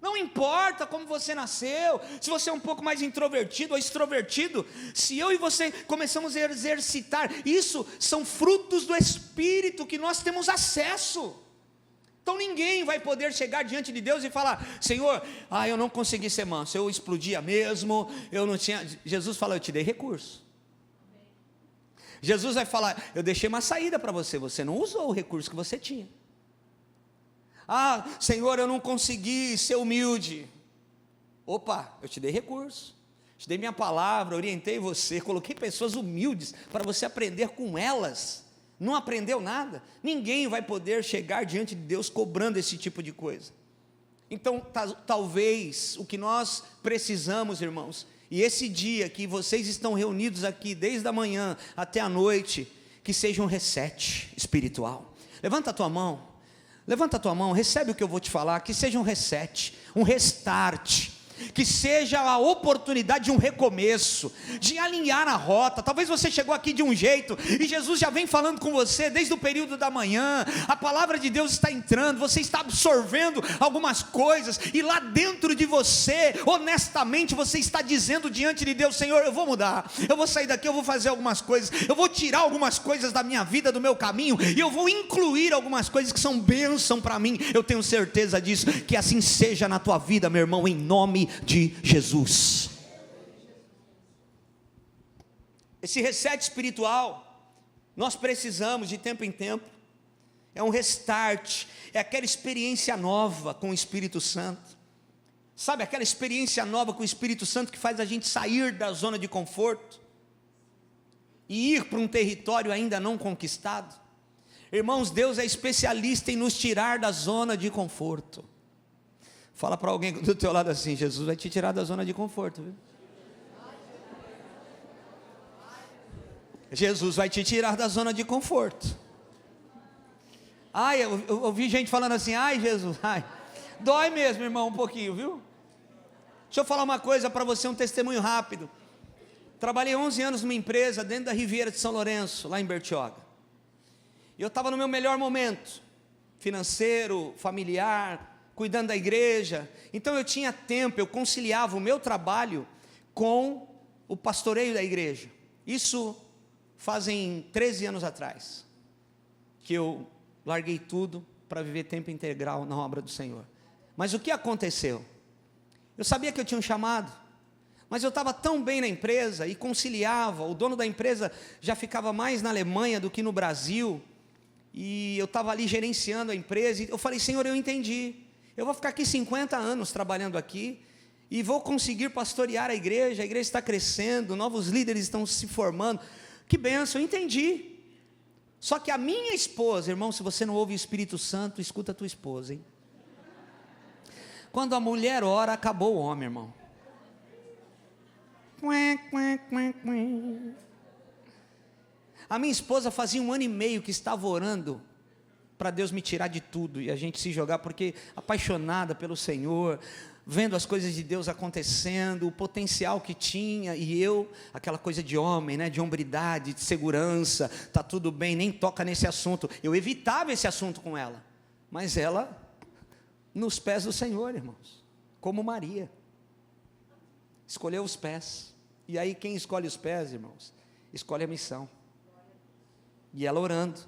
Não importa como você nasceu, se você é um pouco mais introvertido ou extrovertido, se eu e você começamos a exercitar, isso são frutos do Espírito que nós temos acesso. Então ninguém vai poder chegar diante de Deus e falar: Senhor, eu não consegui ser manso, eu explodia mesmo, eu não tinha. Jesus fala: eu te dei recurso. Jesus vai falar: eu deixei uma saída para você, você não usou o recurso que você tinha. Senhor, eu não consegui ser humilde. Opa, eu te dei recurso, te dei minha palavra, orientei você, coloquei pessoas humildes para você aprender com elas. Não aprendeu nada? Ninguém vai poder chegar diante de Deus cobrando esse tipo de coisa. Então, talvez o que nós precisamos, irmãos, e esse dia que vocês estão reunidos aqui, desde a manhã até a noite, que seja um reset espiritual. Levanta a tua mão, recebe o que eu vou te falar, que seja um reset, um restart, que seja a oportunidade de um recomeço, de alinhar a rota. Talvez você chegou aqui de um jeito, e Jesus já vem falando com você desde o período da manhã, a palavra de Deus está entrando, você está absorvendo algumas coisas, e lá dentro de você, honestamente, você está dizendo diante de Deus: Senhor, eu vou mudar, eu vou sair daqui, eu vou fazer algumas coisas, eu vou tirar algumas coisas da minha vida, do meu caminho, e eu vou incluir algumas coisas que são bênção para mim. Eu tenho certeza disso, que assim seja na tua vida, meu irmão, em nome de Jesus. Esse reset espiritual nós precisamos de tempo em tempo. É um restart, é aquela experiência nova com o Espírito Santo. Sabe, aquela experiência nova com o Espírito Santo que faz a gente sair da zona de conforto e ir para um território ainda não conquistado. Irmãos, Deus é especialista em nos tirar da zona de conforto. Fala para alguém do teu lado assim: Jesus vai te tirar da zona de conforto, viu? Jesus vai te tirar da zona de conforto. Ai, eu ouvi gente falando assim: ai, Jesus, ai, dói mesmo, irmão, um pouquinho, viu? Deixa eu falar uma coisa para você, um testemunho rápido. Trabalhei 11 anos numa empresa dentro da Riviera de São Lourenço, lá em Bertioga. E eu estava no meu melhor momento, financeiro, familiar, cuidando da igreja. Então eu tinha tempo, eu conciliava o meu trabalho com o pastoreio da igreja. Isso fazem 13 anos atrás, que eu larguei tudo para viver tempo integral na obra do Senhor. Mas o que aconteceu? Eu sabia que eu tinha um chamado, mas eu estava tão bem na empresa e conciliava. O dono da empresa já ficava mais na Alemanha do que no Brasil, e eu estava ali gerenciando a empresa, e eu falei: Senhor, eu entendi, eu vou ficar aqui 50 anos trabalhando aqui, e vou conseguir pastorear a igreja está crescendo, novos líderes estão se formando, que bênção, eu entendi. Só que a minha esposa, irmão, se você não ouve o Espírito Santo, escuta a tua esposa, hein? Quando a mulher ora, acabou o homem, irmão. A minha esposa fazia 1 ano e meio que estava orando para Deus me tirar de tudo e a gente se jogar, porque apaixonada pelo Senhor, vendo as coisas de Deus acontecendo, o potencial que tinha, e eu, aquela coisa de homem, né, de hombridade, de segurança, tá tudo bem, nem toca nesse assunto. Eu evitava esse assunto com ela, mas ela nos pés do Senhor, irmãos, como Maria, escolheu os pés. E aí quem escolhe os pés, irmãos, escolhe a missão. E ela orando,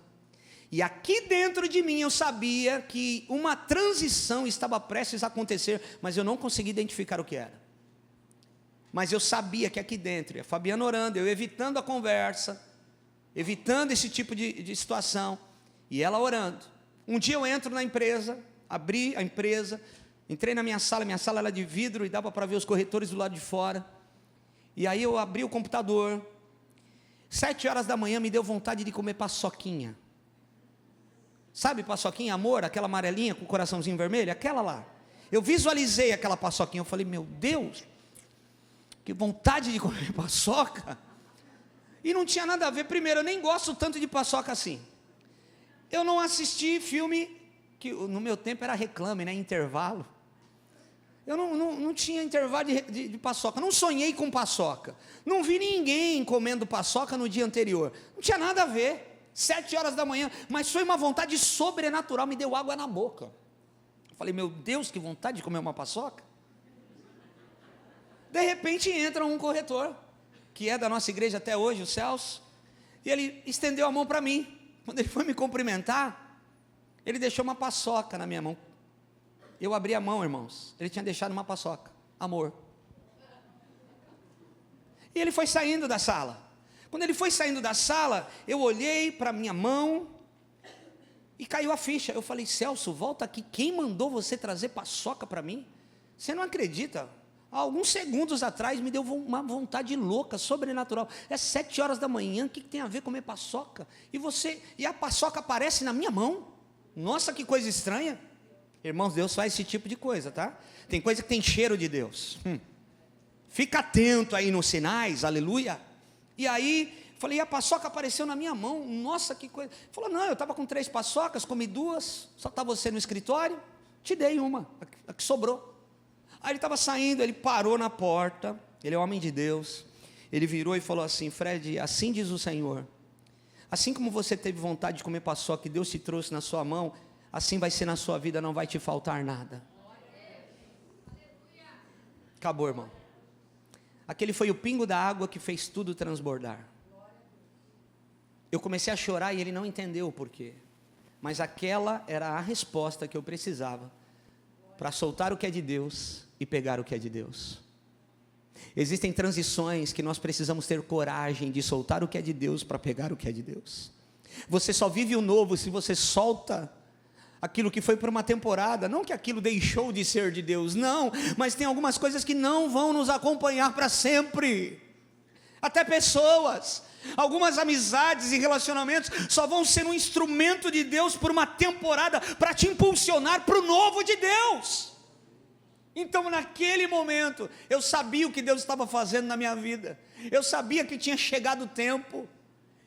e aqui dentro de mim eu sabia que uma transição estava prestes a acontecer, mas eu não conseguia identificar o que era. Mas eu sabia que aqui dentro, a Fabiana orando, eu evitando a conversa, evitando esse tipo de situação, e ela orando. Um dia eu entro na empresa, abri a empresa, entrei na minha sala era de vidro e dava para ver os corretores do lado de fora. E aí eu abri o computador, 7 horas da manhã me deu vontade de comer paçoquinha. Sabe paçoquinha, amor, aquela amarelinha com o coraçãozinho vermelho? Aquela lá. Eu visualizei aquela paçoquinha, eu falei: meu Deus, que vontade de comer paçoca. E não tinha nada a ver. Primeiro, eu nem gosto tanto de paçoca assim. Eu não assisti filme, que no meu tempo era reclame, né, intervalo. Eu não tinha intervalo de paçoca, não sonhei com paçoca, não vi ninguém comendo paçoca no dia anterior, não tinha nada a ver. 7 horas da manhã, mas foi uma vontade sobrenatural, me deu água na boca. Eu falei: meu Deus, que vontade de comer uma paçoca. De repente entra um corretor, que é da nossa igreja até hoje, o Celso, e ele estendeu a mão para mim. Quando ele foi me cumprimentar, ele deixou uma paçoca na minha mão. Eu abri a mão, irmãos, ele tinha deixado uma paçoca, amor. E ele foi saindo da sala. Quando ele foi saindo da sala, eu olhei para a minha mão e caiu a ficha. Eu falei: Celso, volta aqui, quem mandou você trazer paçoca para mim? Você não acredita? há alguns segundos atrás me deu uma vontade louca, sobrenatural. É 7 horas da manhã, o que tem a ver comer paçoca? E a paçoca aparece na minha mão. Nossa, que coisa estranha. Irmãos, Deus faz esse tipo de coisa, tá? Tem coisa que tem cheiro de Deus. Fica atento aí nos sinais, aleluia. E aí, falei, e a paçoca apareceu na minha mão. Nossa, que coisa. Falou, não, eu estava com 3 paçocas, comi 2, só está você no escritório, te dei uma, a que sobrou. Aí ele estava saindo, ele parou na porta, ele é homem de Deus, ele virou e falou assim, Fred, assim diz o Senhor, assim como você teve vontade de comer paçoca e Deus te trouxe na sua mão, assim vai ser na sua vida, não vai te faltar nada. Acabou, irmão. Aquele foi o pingo da água que fez tudo transbordar. Eu comecei a chorar e ele não entendeu o porquê, mas aquela era a resposta que eu precisava para soltar o que é de Deus e pegar o que é de Deus. Existem transições que nós precisamos ter coragem de soltar o que é de Deus para pegar o que é de Deus. Você só vive o novo se você solta aquilo que foi por uma temporada, não que aquilo deixou de ser de Deus, não, mas tem algumas coisas que não vão nos acompanhar para sempre. Até pessoas, algumas amizades e relacionamentos só vão ser um instrumento de Deus por uma temporada para te impulsionar para o novo de Deus. Então naquele momento eu sabia o que Deus estava fazendo na minha vida, eu sabia que tinha chegado o tempo,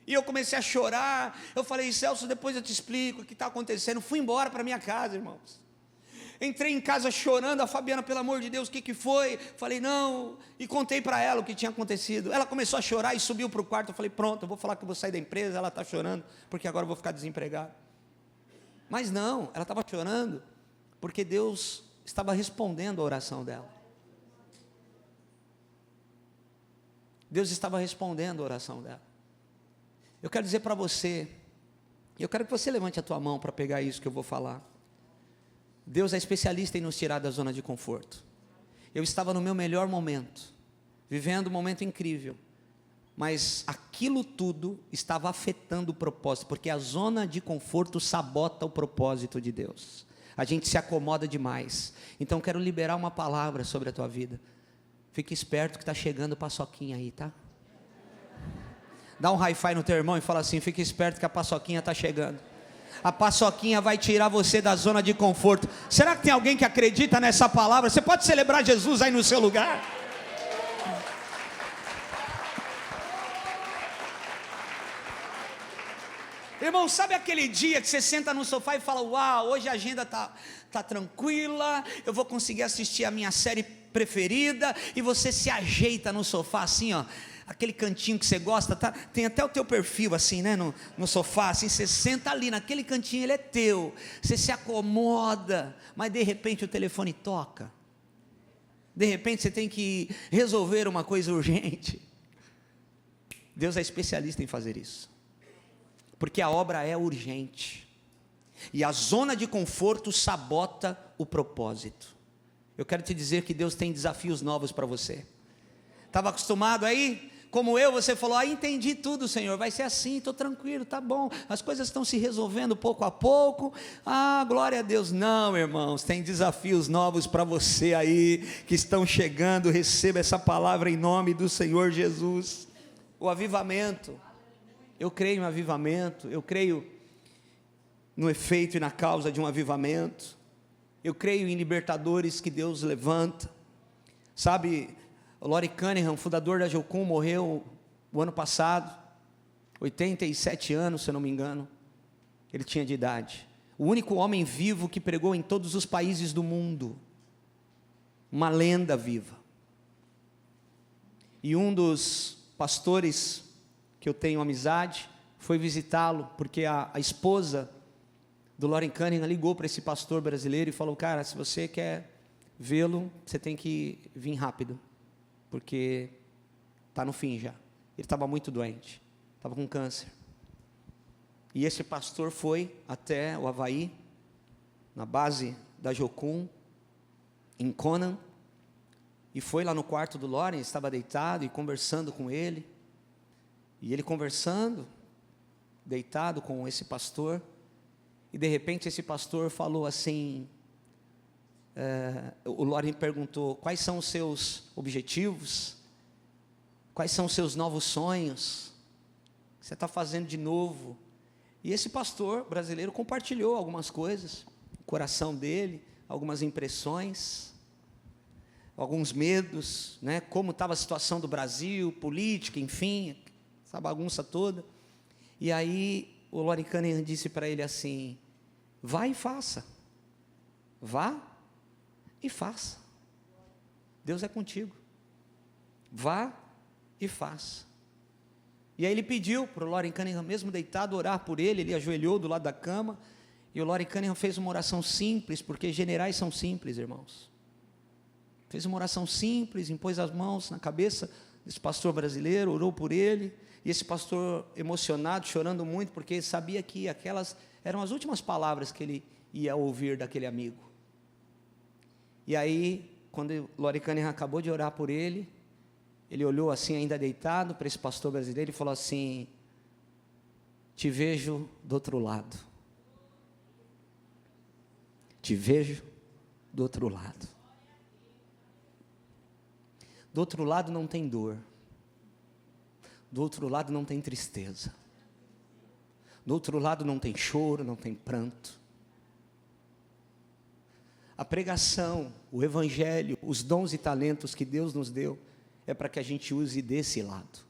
e eu comecei a chorar. Eu falei, Celso, depois eu te explico o que está acontecendo. Fui embora para minha casa, irmãos. Entrei em casa chorando, a Fabiana, pelo amor de Deus, o que foi? Falei, não, e contei para ela o que tinha acontecido. Ela começou a chorar e subiu para o quarto. Eu falei, pronto, eu vou falar que eu vou sair da empresa. Ela está chorando, porque agora eu vou ficar desempregado. Mas não, ela estava chorando, porque Deus estava respondendo a oração dela. Deus estava respondendo a oração dela. Eu quero dizer para você, eu quero que você levante a tua mão para pegar isso que eu vou falar. Deus é especialista em nos tirar da zona de conforto. Eu estava no meu melhor momento, vivendo um momento incrível, mas aquilo tudo estava afetando o propósito, porque a zona de conforto sabota o propósito de Deus. A gente se acomoda demais. Então quero liberar uma palavra sobre a tua vida. Fique esperto que está chegando paçoquinha aí, tá? Dá um hi-fi no teu irmão e fala assim, fique esperto que a paçoquinha está chegando. A paçoquinha vai tirar você da zona de conforto. Será que tem alguém que acredita nessa palavra? Você pode celebrar Jesus aí no seu lugar? Irmão, sabe aquele dia que você senta no sofá e fala, uau, hoje a agenda tá tranquila, eu vou conseguir assistir a minha série preferida, e você se ajeita no sofá assim, ó, aquele cantinho que você gosta, tá? Tem até o teu perfil assim, né, no sofá, assim, você senta ali, naquele cantinho ele é teu, você se acomoda, mas de repente o telefone toca, de repente você tem que resolver uma coisa urgente. Deus é especialista em fazer isso, porque a obra é urgente, e a zona de conforto sabota o propósito. Eu quero te dizer que Deus tem desafios novos para você. Estava acostumado aí? Como eu, você falou, entendi tudo, Senhor, vai ser assim, estou tranquilo, tá bom, as coisas estão se resolvendo pouco a pouco, glória a Deus. Não, irmãos, tem desafios novos para você aí, que estão chegando. Receba essa palavra em nome do Senhor Jesus. O avivamento, eu creio em avivamento, eu creio no efeito e na causa de um avivamento, eu creio em libertadores que Deus levanta. Sabe, o Lori Cunningham, fundador da Jocum, morreu o ano passado, 87 anos, se eu não me engano, ele tinha de idade. O único homem vivo que pregou em todos os países do mundo, uma lenda viva. E um dos pastores que eu tenho amizade foi visitá-lo, porque a esposa do Lori Cunningham ligou para esse pastor brasileiro e falou, cara, se você quer vê-lo, você tem que vir rápido, porque está no fim já. Ele estava muito doente, estava com câncer. E esse pastor foi até o Havaí, na base da Jocum, em Conan, e foi lá no quarto do Lawrence, estava deitado e conversando com ele, e ele conversando, deitado com esse pastor, e de repente esse pastor falou assim, o Loren perguntou: quais são os seus objetivos? Quais são os seus novos sonhos? O que você está fazendo de novo? E esse pastor brasileiro compartilhou algumas coisas, o coração dele, algumas impressões, alguns medos, né? Como estava a situação do Brasil, política, enfim, essa bagunça toda. E aí o Loren Cunningham disse para ele assim: vá e faça, vá e faça, Deus é contigo, vá e faça. E aí ele pediu para o Loren Cunningham, mesmo deitado, orar por ele. Ele ajoelhou do lado da cama, e o Loren Cunningham fez uma oração simples, porque generais são simples, irmãos. Fez uma oração simples, impôs as mãos na cabeça desse pastor brasileiro, orou por ele, e esse pastor emocionado, chorando muito, porque ele sabia que aquelas eram as últimas palavras que ele ia ouvir daquele amigo. E aí, quando o Loren Cunningham acabou de orar por ele, ele olhou assim, ainda deitado, para esse pastor brasileiro e falou assim: te vejo do outro lado. Te vejo do outro lado. Do outro lado não tem dor. Do outro lado não tem tristeza. Do outro lado não tem choro, não tem pranto. A pregação, o evangelho, os dons e talentos que Deus nos deu, é para que a gente use desse lado.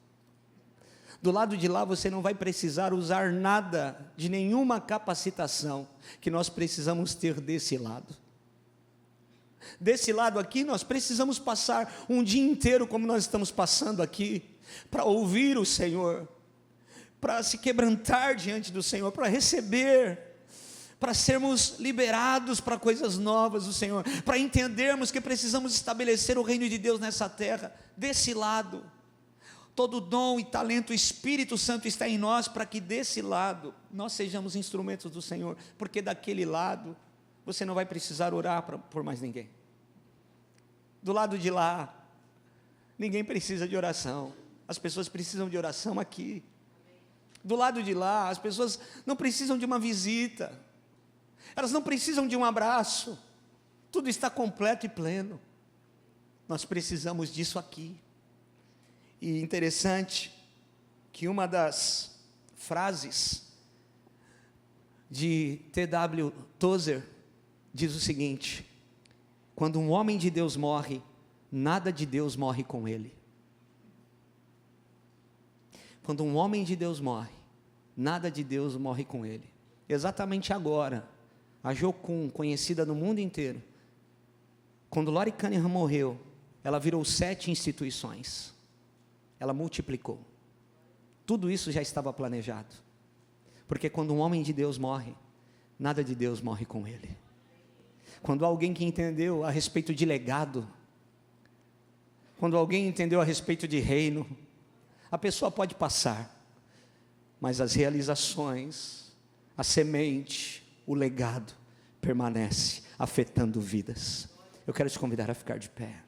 Do lado de lá você não vai precisar usar nada, de nenhuma capacitação, que nós precisamos ter desse lado. Desse lado aqui nós precisamos passar um dia inteiro, como nós estamos passando aqui, para ouvir o Senhor, para se quebrantar diante do Senhor, para receber, para sermos liberados para coisas novas do Senhor, para entendermos que precisamos estabelecer o reino de Deus nessa terra. Desse lado, todo dom e talento, o Espírito Santo está em nós, para que desse lado nós sejamos instrumentos do Senhor, porque daquele lado você não vai precisar orar por mais ninguém. Do lado de lá, ninguém precisa de oração, as pessoas precisam de oração aqui. Do lado de lá, as pessoas não precisam de uma visita, elas não precisam de um abraço, tudo está completo e pleno. Nós precisamos disso aqui. E interessante que uma das frases de T.W. Tozer diz o seguinte: quando um homem de Deus morre, nada de Deus morre com ele. Quando um homem de Deus morre, nada de Deus morre com ele. Exatamente agora, a Jocum, conhecida no mundo inteiro, quando Loren Cunningham morreu, ela virou 7 instituições, ela multiplicou. Tudo isso já estava planejado, porque quando um homem de Deus morre, nada de Deus morre com ele. Quando alguém que entendeu a respeito de legado, quando alguém entendeu a respeito de reino, a pessoa pode passar, mas as realizações, a semente, o legado permanece afetando vidas. Eu quero te convidar a ficar de pé.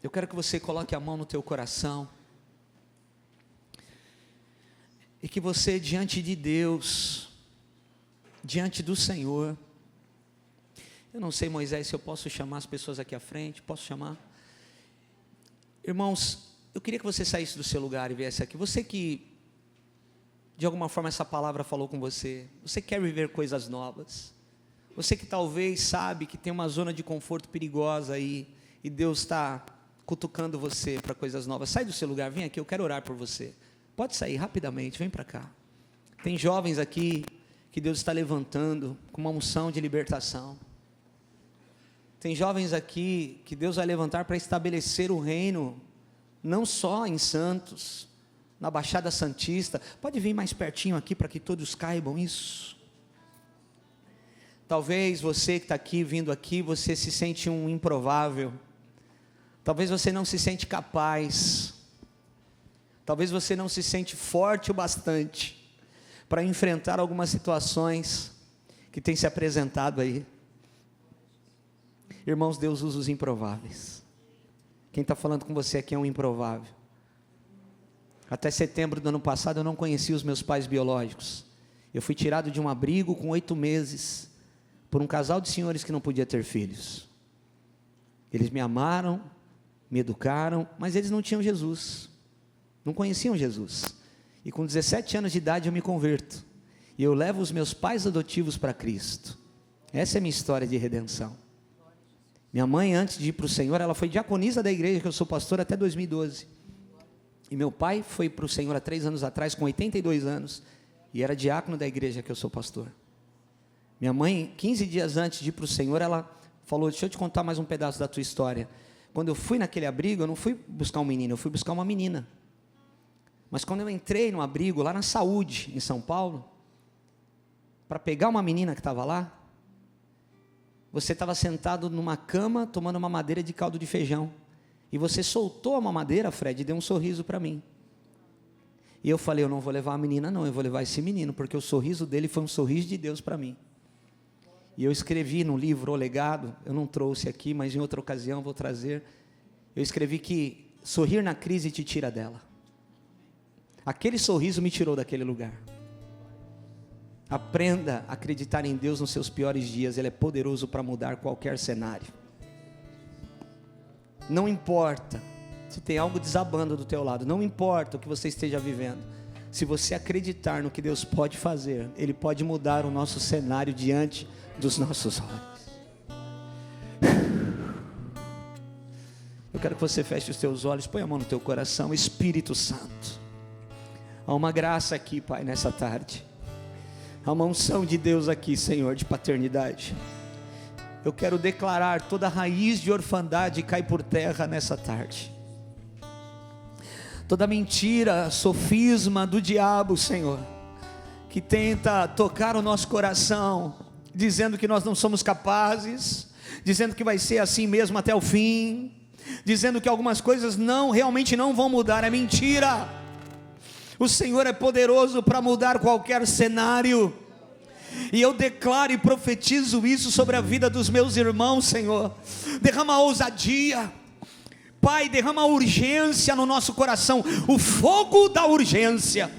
Eu quero que você coloque a mão no teu coração e que você, diante de Deus, diante do Senhor, eu não sei, Moisés, se eu posso chamar as pessoas aqui à frente, posso chamar? Irmãos, eu queria que você saísse do seu lugar e viesse aqui. Você que, de alguma forma, essa palavra falou com você. Você quer viver coisas novas. Você que talvez sabe que tem uma zona de conforto perigosa aí, e Deus está cutucando você para coisas novas. Sai do seu lugar, vem aqui, eu quero orar por você. Pode sair rapidamente, vem para cá. Tem jovens aqui que Deus está levantando com uma unção de libertação. Tem jovens aqui que Deus vai levantar para estabelecer o reino, não só em Santos, na Baixada Santista. Pode vir mais pertinho aqui para que todos caibam isso. Talvez você que está aqui, vindo aqui, você se sente um improvável. Talvez você não se sente capaz. Talvez você não se sente forte o bastante para enfrentar algumas situações que têm se apresentado aí. Irmãos, Deus usa os improváveis. Quem está falando com você aqui é um improvável. Até setembro do ano passado eu não conhecia os meus pais biológicos. Eu fui tirado de um abrigo com 8 meses, por um casal de senhores que não podia ter filhos. Eles me amaram, me educaram, mas eles não tinham Jesus, não conheciam Jesus. E com 17 anos de idade eu me converto, e eu levo os meus pais adotivos para Cristo. Essa é a minha história de redenção. Minha mãe, antes de ir para o Senhor, ela foi diaconisa da igreja que eu sou pastor até 2012. E meu pai foi para o Senhor há 3 anos atrás, com 82 anos, e era diácono da igreja que eu sou pastor. Minha mãe, 15 dias antes de ir para o Senhor, ela falou: deixa eu te contar mais um pedaço da tua história. Quando eu fui naquele abrigo, eu não fui buscar um menino, eu fui buscar uma menina. Mas quando eu entrei no abrigo, lá na Saúde, em São Paulo, para pegar uma menina que estava lá, você estava sentado numa cama, tomando uma mamadeira de caldo de feijão, e você soltou a mamadeira, Fred, e deu um sorriso para mim. E eu falei: eu não vou levar a menina não, eu vou levar esse menino, porque o sorriso dele foi um sorriso de Deus para mim. E eu escrevi no livro O Legado, eu não trouxe aqui, mas em outra ocasião vou trazer. Eu escrevi que sorrir na crise te tira dela. Aquele sorriso me tirou daquele lugar. Aprenda a acreditar em Deus nos seus piores dias, Ele é poderoso para mudar qualquer cenário. Não importa se tem algo desabando do teu lado, não importa o que você esteja vivendo, se você acreditar no que Deus pode fazer, Ele pode mudar o nosso cenário diante dos nossos olhos. Eu quero que você feche os teus olhos, põe a mão no teu coração. Espírito Santo, há uma graça aqui, Pai, nessa tarde. Há uma unção de Deus aqui, Senhor, de paternidade. Eu quero declarar: toda raiz de orfandade cai por terra nessa tarde. Toda mentira, sofisma do diabo, Senhor, que tenta tocar o nosso coração, dizendo que nós não somos capazes, dizendo que vai ser assim mesmo até o fim, dizendo que algumas coisas realmente não vão mudar, é mentira. O Senhor é poderoso para mudar qualquer cenário, e eu declaro e profetizo isso sobre a vida dos meus irmãos, Senhor. Derrama ousadia, Pai, derrama urgência no nosso coração, o fogo da urgência,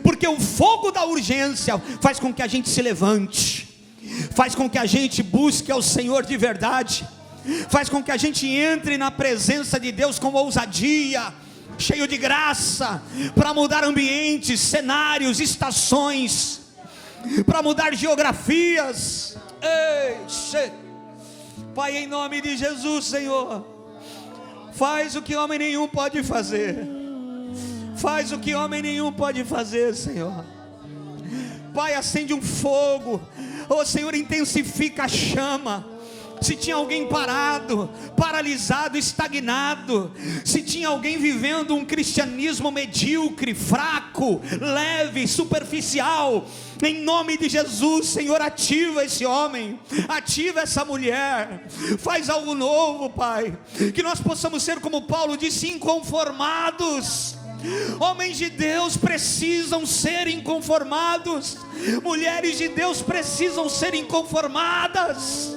porque o fogo da urgência faz com que a gente se levante, faz com que a gente busque ao Senhor de verdade, faz com que a gente entre na presença de Deus com ousadia, cheio de graça, para mudar ambientes, cenários, estações, para mudar geografias. Ei, Pai, em nome de Jesus, Senhor, faz o que homem nenhum pode fazer, faz o que homem nenhum pode fazer, Senhor. Pai, acende um fogo, Senhor, intensifica a chama. Se tinha alguém parado, paralisado, estagnado, se tinha alguém vivendo um cristianismo medíocre, fraco, leve, superficial, em nome de Jesus, Senhor, ativa esse homem, ativa essa mulher, faz algo novo, Pai, que nós possamos ser, como Paulo disse, inconformados. Homens de Deus precisam ser inconformados, mulheres de Deus precisam ser inconformadas.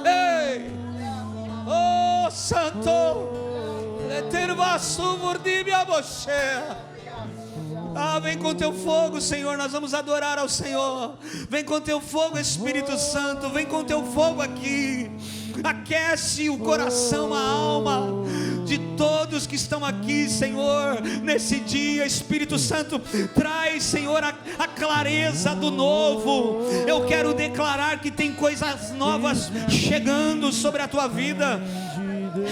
Ei, oh Santo, vem com teu fogo, Senhor, nós vamos adorar ao Senhor. Vem com teu fogo, Espírito Santo, vem com teu fogo aqui. Aquece o coração, a alma de todos que estão aqui, Senhor, nesse dia. Espírito Santo, traz, Senhor, a clareza do novo. Eu quero declarar que tem coisas novas chegando sobre a tua vida.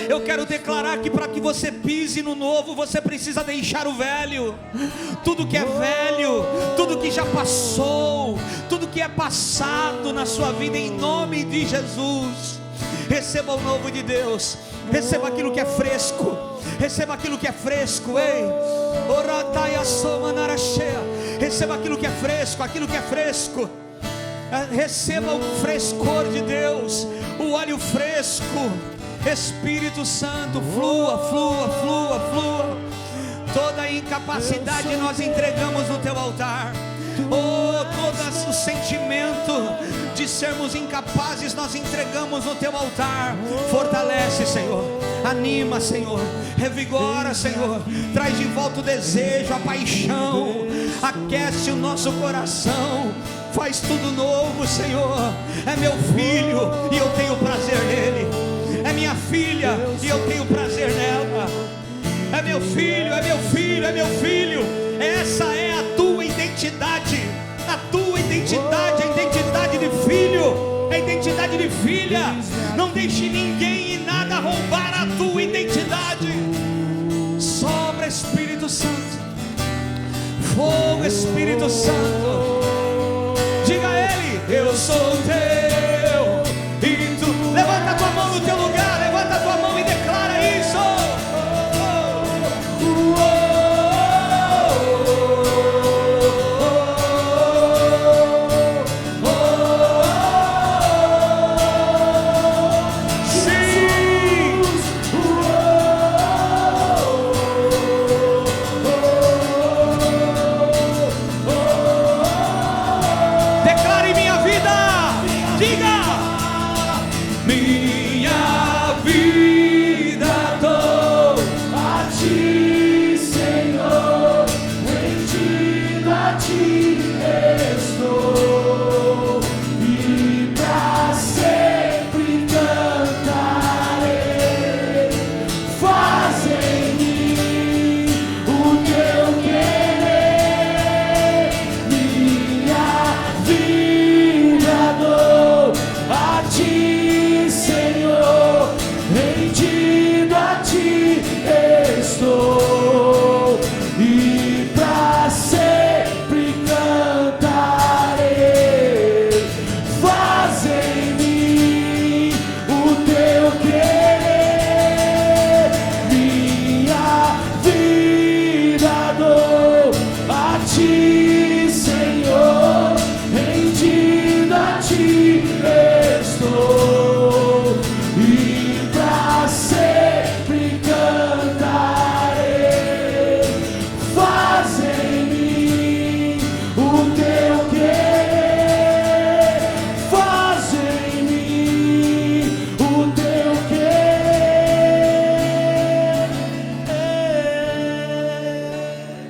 Eu quero declarar que para que você pise no novo, você precisa deixar o velho. Tudo que é velho, tudo que já passou, tudo que é passado na sua vida, em nome de Jesus, receba o novo de Deus. Receba aquilo que é fresco, receba aquilo que é fresco. Ei, receba aquilo que é fresco, aquilo que é fresco. Receba o frescor de Deus, o óleo fresco. Espírito Santo, flua, flua, flua, flua. Toda a incapacidade nós entregamos no teu altar. Oh, todo o sentimento de sermos incapazes, nós entregamos no teu altar. Fortalece, Senhor, anima, Senhor, revigora, Senhor, traz de volta o desejo, a paixão, aquece o nosso coração, faz tudo novo, Senhor. É meu filho e eu tenho prazer nele, é minha filha e eu tenho prazer nela, é meu filho, é meu filho, é meu filho. Essa é a tua identidade, a tua identidade, a identidade de filho, a identidade de filha. Não deixe ninguém e nada roubar a tua identidade. Sopra, Espírito Santo, fogo, Espírito Santo.